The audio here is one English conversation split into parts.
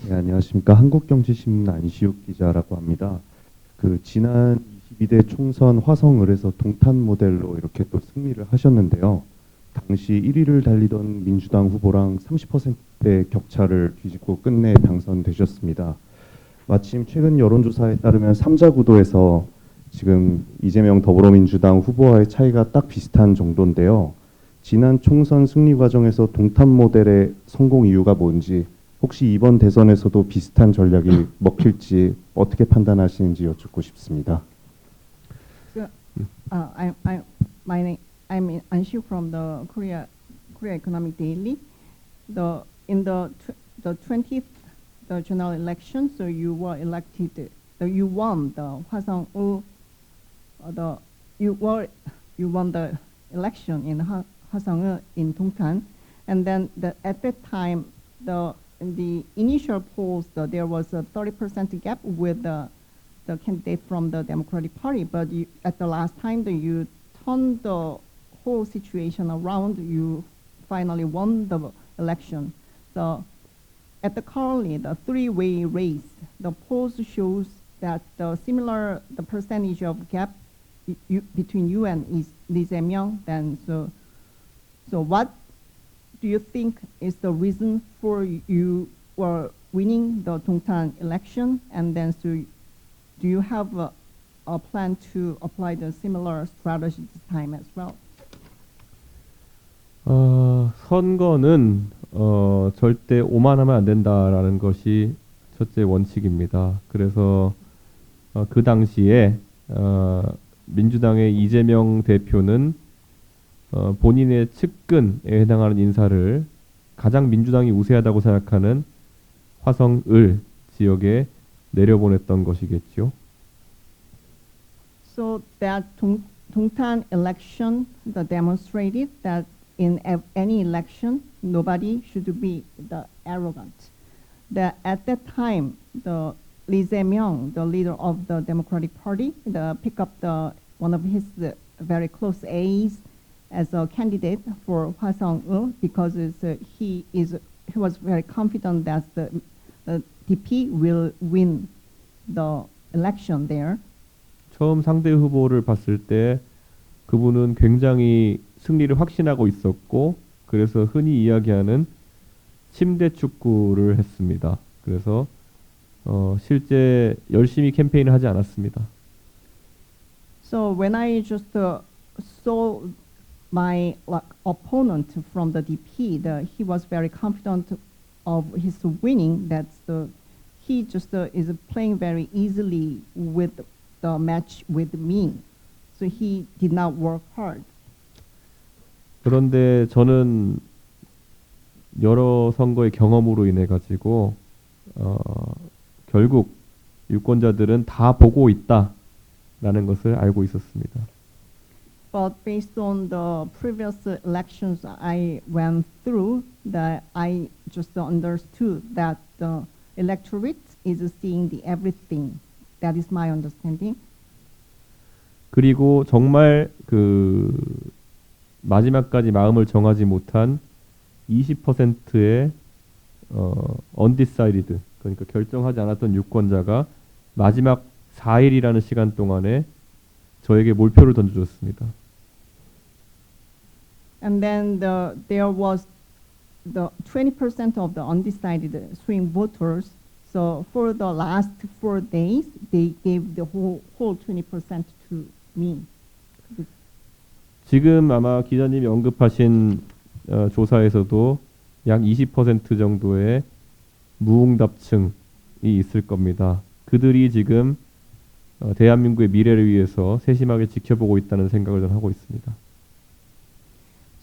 네, 안녕하십니까. 한국경제신문 안시욱 기자라고 합니다. 지난 22대 총선 화성을에서 동탄 모델로 이렇게 또 승리를 하셨는데요. 당시 1위를 달리던 민주당 후보랑 30%대 격차를 뒤집고 끝내 당선되셨습니다. 마침 최근 여론조사에 따르면 삼자 구도에서 지금 이재명 더불어민주당 후보와의 차이가 딱 비슷한 정도인데요. 지난 총선 승리 과정에서 동탄 모델의 성공 이유가 뭔지, 혹시 이번 대선에서도 비슷한 전략이 먹힐지 어떻게 판단하시는지 여쭙고 싶습니다. So, my name, I'm Anshu from the Korea Economic Daily. In the 20th the general election, so you were elected. You won the Hwasong you won the election in Hwasong in Dongtan, and then at that time in the initial polls there was a 30% gap with the candidate from the Democratic Party, but at the last time that you turned the whole situation around, you finally won the election. So at the currently the three-way race, the polls shows that the percentage of gap between you and Lee Jae-myung. Then so what do you think is the reason for you were winning the Dongtan election, and then so do you have a plan to apply the similar strategy this time as well? 선거는 절대 오만하면 안 된다라는 것이 첫째 원칙입니다. 그래서 그 당시에 민주당의 이재명 대표는 본인의 측근에 해당하는 인사를 가장 민주당이 우세하다고 생각하는 화성을 지역에 내려보냈던 것이겠죠. So that Dongtan election demonstrated that in any election, nobody should be arrogant. That at that time, the Lee Jae-myung, the leader of the Democratic Party, picked up one of his very close aides as a candidate for Hwasong because he was very confident that the DP will win the election there. 처음 상대 후보를 봤을 때 그분은 굉장히 승리를 확신하고 있었고, 그래서 흔히 이야기하는 침대 축구를 했습니다. 그래서 실제 열심히 캠페인을 하지 않았습니다. So when I just saw my opponent from the DP, he was very confident of his winning. He just is playing very easily with the match with me. So he did not work hard. 그런데 저는 여러 선거의 경험으로 인해 가지고 결국 유권자들은 다 보고 있다라는 것을 알고 있었습니다. But based on the previous elections I went through, that I just understood that the electorate is seeing everything. That is my understanding. 그리고 정말 마지막까지 마음을 정하지 못한 20%의 undecided, 그러니까 결정하지 않았던 유권자가 마지막 4일이라는 시간 동안에 저에게 몰표를 던져줬습니다. And then there was the 20% of the undecided swing voters. So for the last 4 days, they gave the whole 20% to me. 지금 아마 기자님이 언급하신 조사에서도 약 20% 정도의 무응답층이 있을 겁니다. 그들이 지금 대한민국의 미래를 위해서 세심하게 지켜보고 있다는 생각을 저는 하고 있습니다.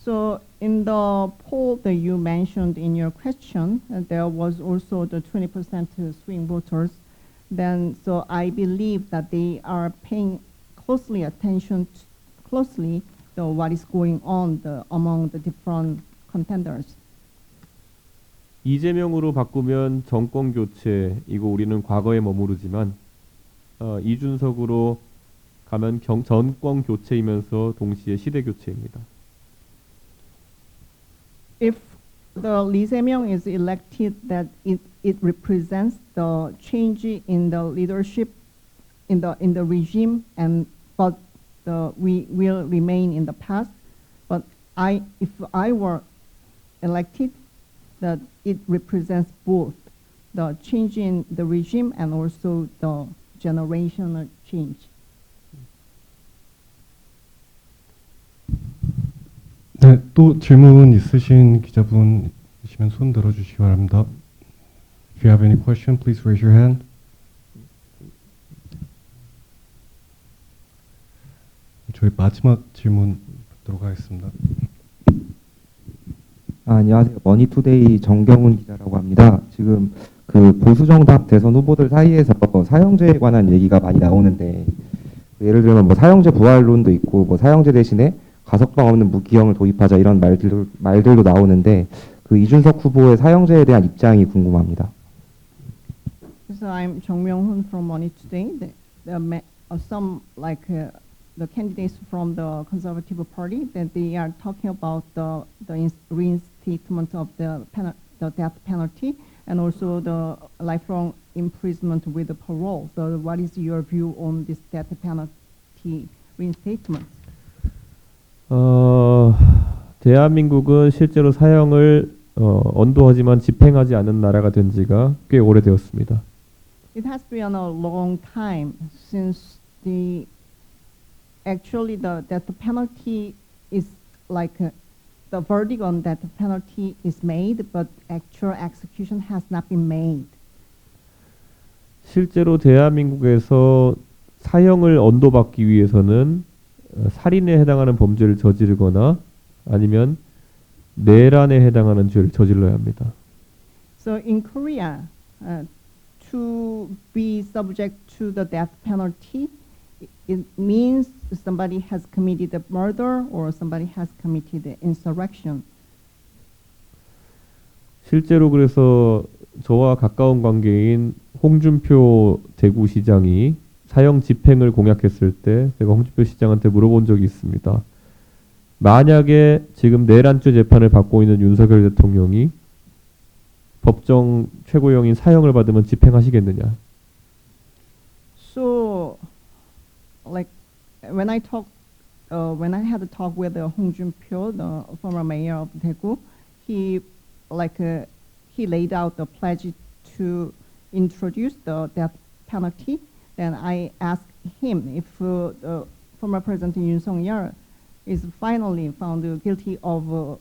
So in the poll that you mentioned in your question, there was also the 20% swing voters. Then, so I believe that they are paying attention to what is going on among the different contenders. 이재명으로 바꾸면 정권 교체이고 우리는 과거에 머무르지만 이준석으로 가면 정권 교체이면서 동시에 시대 교체입니다. If the Lee Se-myung is elected that it represents the change in the leadership in the regime, and but we will remain in the past. But if I were elected, that it represents both the change in the regime and also the generational change. 네, 또 질문 있으신 기자분 있으시면 손 들어주시기 바랍니다. If you have any question, please raise your hand. 저희 마지막 질문 받도록 하겠습니다. 안녕하세요. 머니투데이 정경훈 기자라고 합니다. 지금 그 보수정당 대선 후보들 사이에서 사형제에 관한 얘기가 많이 나오는데, 예를 들면 뭐 사형제 부활론도 있고, 뭐 사형제 대신에 가석방 없는 무기형을 도입하자 이런 말들도 나오는데, 그 이준석 후보의 사형제에 대한 입장이 궁금합니다. So I'm Jung Myung-hoon from Money Today. Some the candidates from the Conservative Party that they are talking about the reinstatement of the death penalty and also the lifelong imprisonment with the parole. So what is your view on this death penalty reinstatement? 대한민국은 실제로 사형을 언도하지만 집행하지 않은 나라가 된 지가 꽤 오래되었습니다. It has been a long time since the death penalty is the verdict on death penalty is made, but actual execution has not been made. 실제로 대한민국에서 사형을 언도받기 위해서는 살인에 해당하는 범죄를 저지르거나 아니면 내란에 해당하는 죄를 저질러야 합니다. So in Korea, to be subject to the death penalty, it means somebody has committed a murder or somebody has committed insurrection. 실제로 그래서 저와 가까운 관계인 홍준표 대구시장이 사형 집행을 공약했을 때 제가 홍준표 시장한테 물어본 적이 있습니다. 만약에 지금 내란죄 재판을 받고 있는 윤석열 대통령이 법정 최고형인 사형을 받으면 집행하시겠느냐? So, when I had a talk with Hong Jun-pyo, the former mayor of Daegu, he laid out the pledge to introduce the death penalty. Then I asked him if the former President Yoon Suk-yeol is finally found guilty of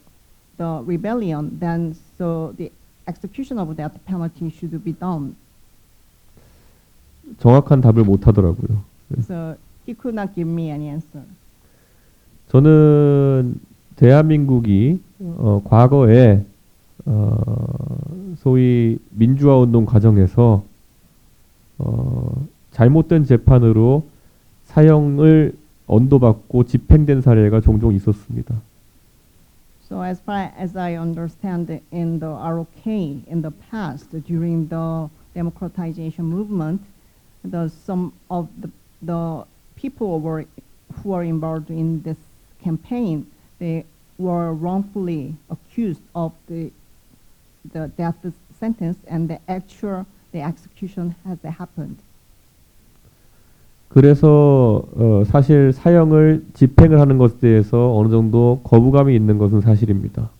the rebellion, then so the execution of death penalty should be done. 정확한 답을 못 하더라고요. So he could not give me any answer. 저는 대한민국이 과거에 소위 민주화 운동 과정에서 잘못된 재판으로 사형을 언도받고 집행된 사례가 종종 있었습니다. So as far as I understand, in the ROK in the past, during the democratization movement, some of the people who were involved in this campaign, they were wrongfully accused of the death sentence, and the execution has happened. 그래서 사실 사형을 집행을 하는 것에 대해서 어느 정도 거부감이 있는 것은 사실입니다.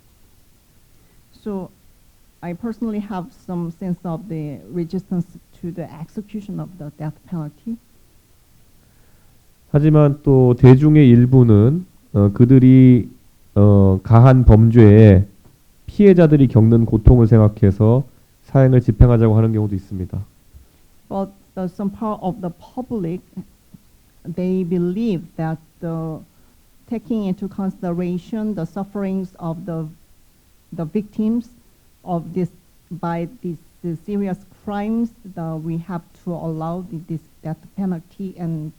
So I personally have some sense of the resistance to the execution of the death penalty. 하지만 또 대중의 일부는 그들이 가한 범죄에 피해자들이 겪는 고통을 생각해서 사형을 집행하자고 하는 경우도 있습니다. But some part of the public, they believe that taking into consideration the sufferings of the victims of these serious crimes, we have to allow this death penalty and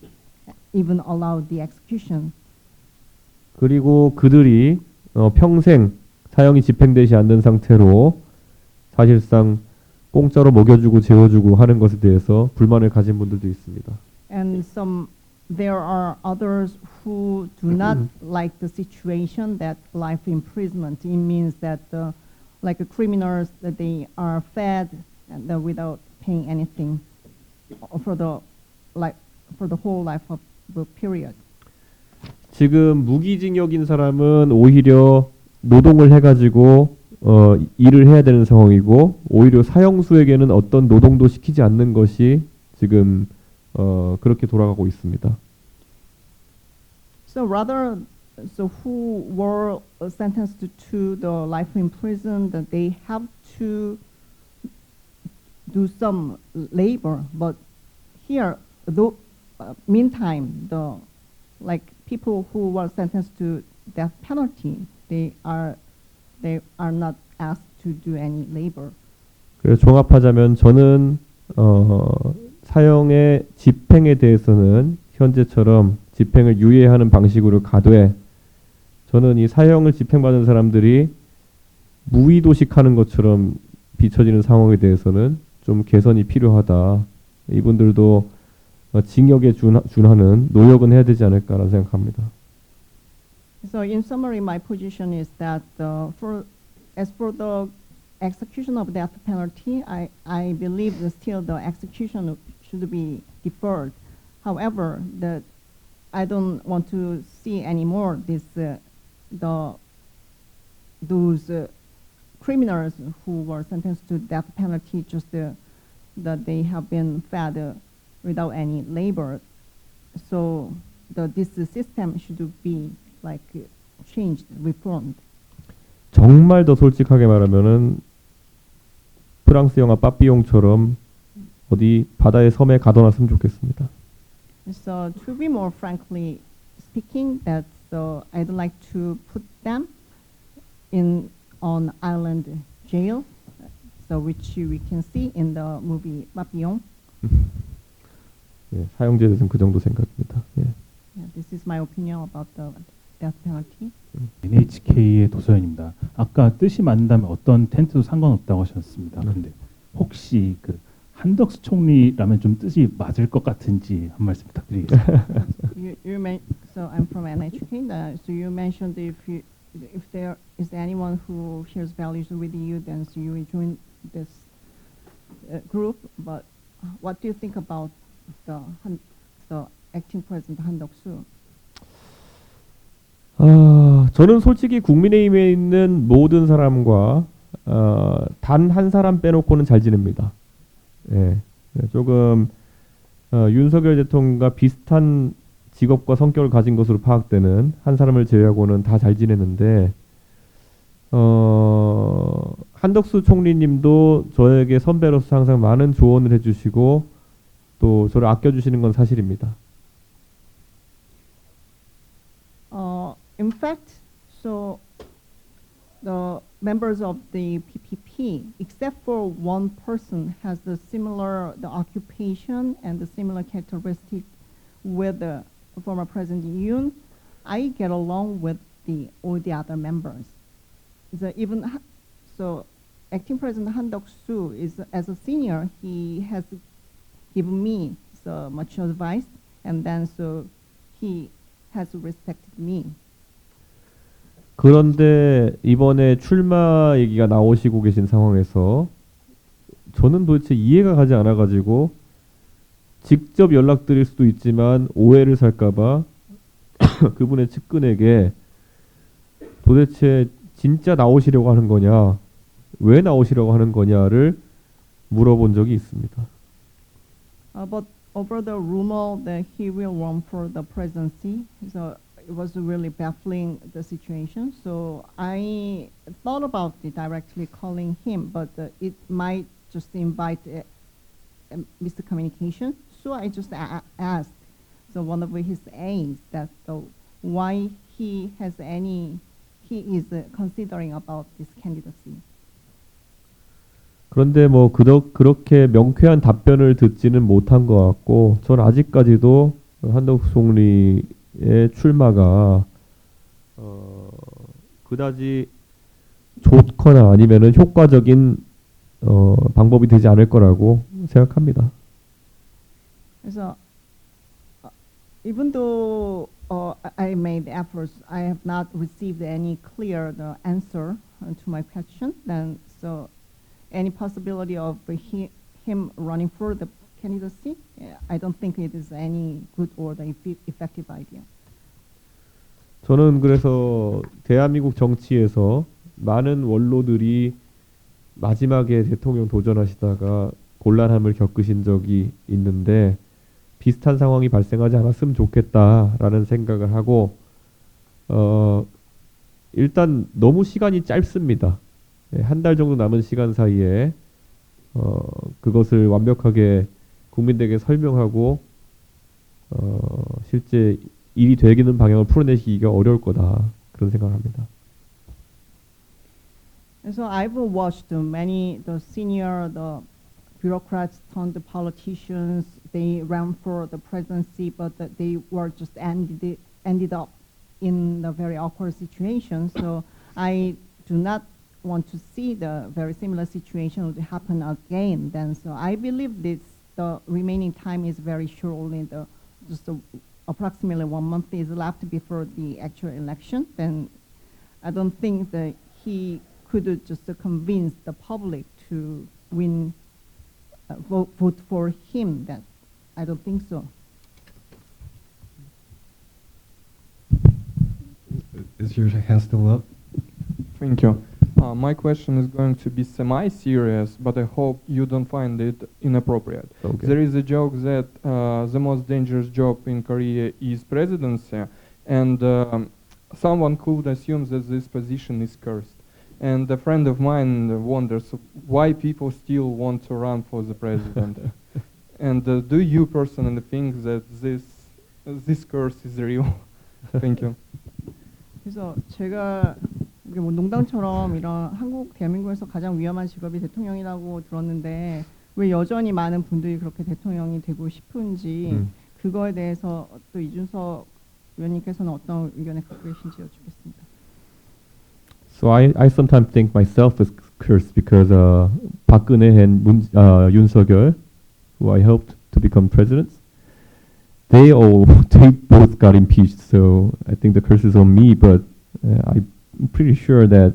even allow the execution. 그리고 그들이 평생 사형이 집행되지 않는 상태로 사실상 공짜로 먹여주고 재워주고 하는 것에 대해서 불만을 가진 분들도 있습니다. And there are others who do not like the situation that life imprisonment. It means that like criminals that they are fed and without paying anything for the whole life of the period. 지금 무기징역인 사람은 오히려 노동을 해가지고 일을 해야 되는 상황이고 오히려 사형수에게는 어떤 노동도 시키지 않는 것이 지금 그렇게 돌아가고 있습니다. So rather, so who were sentenced to the life in prison, that they have to do some labor. But here, though, meantime, the like people who were sentenced to death penalty, they are not asked to do any labor. 그래서 종합하자면 저는 사형의 집행에 대해서는 현재처럼 집행을 유예하는 방식으로 가되 저는 이 사형을 집행받은 사람들이 무의도식하는 것처럼 비춰지는 상황에 대해서는 좀 개선이 필요하다. 이분들도 징역에 준하는 노력은 해야 되지 않을까라는 생각합니다. So in summary, my position is that as for the execution of death penalty, I believe that still the execution should be deferred. However, that I don't want to see anymore those criminals who were sentenced to death penalty just that they have been fed without any labor. So this system should be like changed, reformed. 정말 더 솔직하게 말하면은 프랑스 영화 빠삐용처럼 어디 바다의 섬에 가둬놨으면 좋겠습니다. So to be more frankly speaking, that I'd like to put them on island jail, so which we can see in the movie Papillon. 예, 사형제에 대해서는 그 정도 생각입니다. 예. Yeah, this is my opinion about the death penalty. NHK의 도서연입니다. 아까 뜻이 맞는다면 어떤 텐트도 상관없다고 하셨습니다. 근데 혹시 그 한덕수 총리라면 좀 뜻이 맞을 것 같은지 한 말씀 부탁드리겠습니다. So I'm from NHK. So you mentioned if there is anyone who shares values with you, then so you will join this group. But what do you think about the acting president Han Duck-soo? 저는 솔직히 국민의힘에 있는 모든 사람과 단 한 사람 빼놓고는 잘 지냅니다. 예, 조금 윤석열 대통령과 비슷한 직업과 성격을 가진 것으로 파악되는 한 사람을 제외하고는 다 잘 지내는데 한덕수 총리님도 저에게 선배로서 항상 많은 조언을 해주시고 또 저를 아껴주시는 건 사실입니다. In fact, so the members of the PPP, except for one person, has the occupation and the similar characteristic with the former President Yoon. I get along with all the other members. So acting President Han Duck-soo is, as a senior, he has given me so much advice, and then so he has respected me. 그런데 이번에 출마 얘기가 나오시고 계신 상황에서 저는 도대체 이해가 가지 않아가지고 직접 연락드릴 수도 있지만 오해를 살까봐 그분의 측근에게 도대체 진짜 나오시려고 하는 거냐, 왜 나오시려고 하는 거냐를 물어본 적이 있습니다. But over the rumor that he will run for the presidency, so it was really baffling the situation. So I thought about directly calling him, but it might just invite miscommunication. So I just asked one of his aides that why he is considering about this candidacy. 그런데 뭐 그렇게 명쾌한 답변을 듣지는 못한 것 같고, 전 아직까지도 한덕수 총리의 출마가 그다지 좋거나 아니면은 효과적인 방법이 되지 않을 거라고 생각합니다. So even though I made efforts, I have not received any clear answer to my question. Then, so any possibility of him running for the candidacy? I don't think it is any good or the effective idea. 저는 그래서 대한민국 정치에서 많은 원로들이 마지막에 대통령 도전하시다가 곤란함을 겪으신 적이 있는데 비슷한 상황이 발생하지 않았으면 좋겠다라는 생각을 하고 일단 너무 시간이 짧습니다. 한 달 정도 남은 시간 사이에 그것을 완벽하게 국민들에게 설명하고 실제 일이 되기는 방향을 풀어내기가 어려울 거다 그런 생각을 합니다. And so I've watched many the senior the bureaucrats turned politicians. They ran for the presidency, but they were just ended up in the very awkward situation. So I do not want to see the very similar situation would happen again. Then, so I believe this the remaining time is very short. Only approximately 1 month is left before the actual election. Then I don't think that he could just convince the public to win, vote for him. Then I don't think so. Is your hand still up? Thank you. My question is going to be semi-serious, but I hope you don't find it inappropriate. Okay. There is a joke that the most dangerous job in Korea is presidency, and someone could assume that this position is cursed. And a friend of mine wonders why people still want to run for the president. And do you personally think that this curse is real? Thank you. 그래서 제가 이게 뭐 농담처럼 이런 대한민국에서 가장 위험한 직업이 대통령이라고 들었는데 왜 여전히 많은 분들이 그렇게 대통령이 되고 싶은지 그거에 대해서 또 이준석 위원님께서는 어떤 의견을 갖고 계신지 여쭙겠습니다. So I sometimes think myself is cursed because 박근혜 and 윤석열, who I helped to become presidents, they both got impeached. So I think the curse is on me, but I'm pretty sure that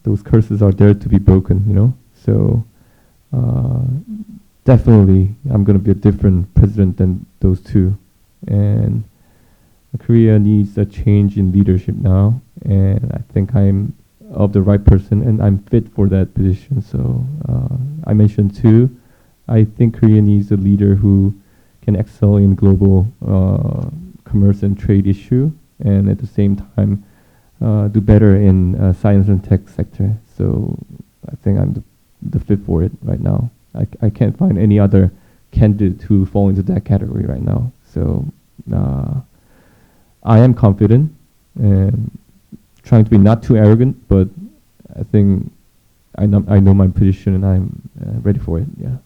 those curses are there to be broken, you know. So definitely, I'm going to be a different president than those two, and Korea needs a change in leadership now, and I think I'm of the right person and I'm fit for that position. So I mentioned too, I think Korea needs a leader who can excel in global commerce and trade issue, and at the same time do better in science and tech sector. So I think I'm the fit for it right now. I can't find any other candidate who fall into that category right now. So I am confident and trying to be not too arrogant, but I think I know my position and I'm ready for it. Yeah.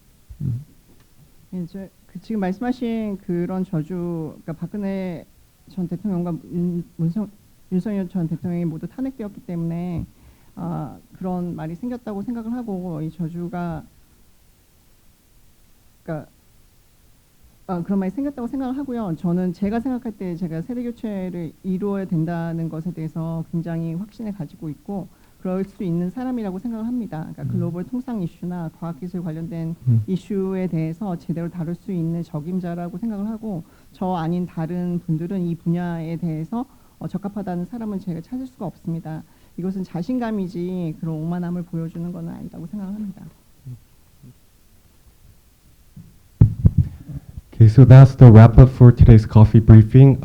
이제 지금 말씀하신 그런 저주, 그러니까 박근혜 전 대통령과 윤석열 전 대통령이 모두 탄핵되었기 때문에 그런 말이 생겼다고 생각을 하고 이 저주가 그러니까 그런 말이 생겼다고 생각을 하고요. 저는 제가 생각할 때 제가 세대 교체를 이루어야 된다는 것에 대해서 굉장히 확신을 가지고 있고 그럴 수 있는 사람이라고 생각을 합니다. 그러니까 글로벌 통상 이슈나 과학기술 관련된 이슈에 대해서 제대로 다룰 수 있는 적임자라고 생각을 하고 저 아닌 다른 분들은 이 분야에 대해서 적합하다는 사람은 제가 찾을 수가 없습니다. 이것은 자신감이지 그런 오만함을 보여주는 건 아니라고 생각을 합니다. Okay, so that's the wrap up for today's coffee briefing.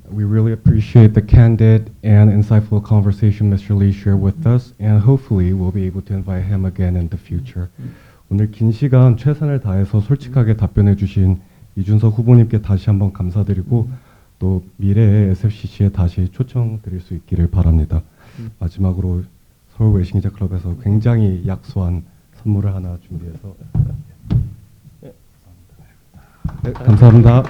We really appreciate the candid and insightful conversation Mr. Lee shared with us, and hopefully we'll be able to invite him again in the future. 오늘 긴 시간 최선을 다해서 솔직하게 답변해 주신 이준석 후보님께 다시 한번 감사드리고 또 미래의 SFCC에 다시 초청드릴 수 있기를 바랍니다. 마지막으로 서울 외신기자 클럽에서 굉장히 약소한 선물을 하나 준비해서 네, 감사합니다.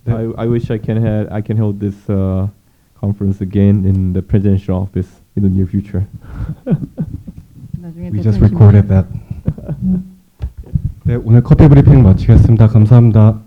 I wish I can hold this conference again in the presidential office in the near future. 나중에 We just 대통령 recorded that. 네, 오늘 커피 브리핑 마치겠습니다. 감사합니다.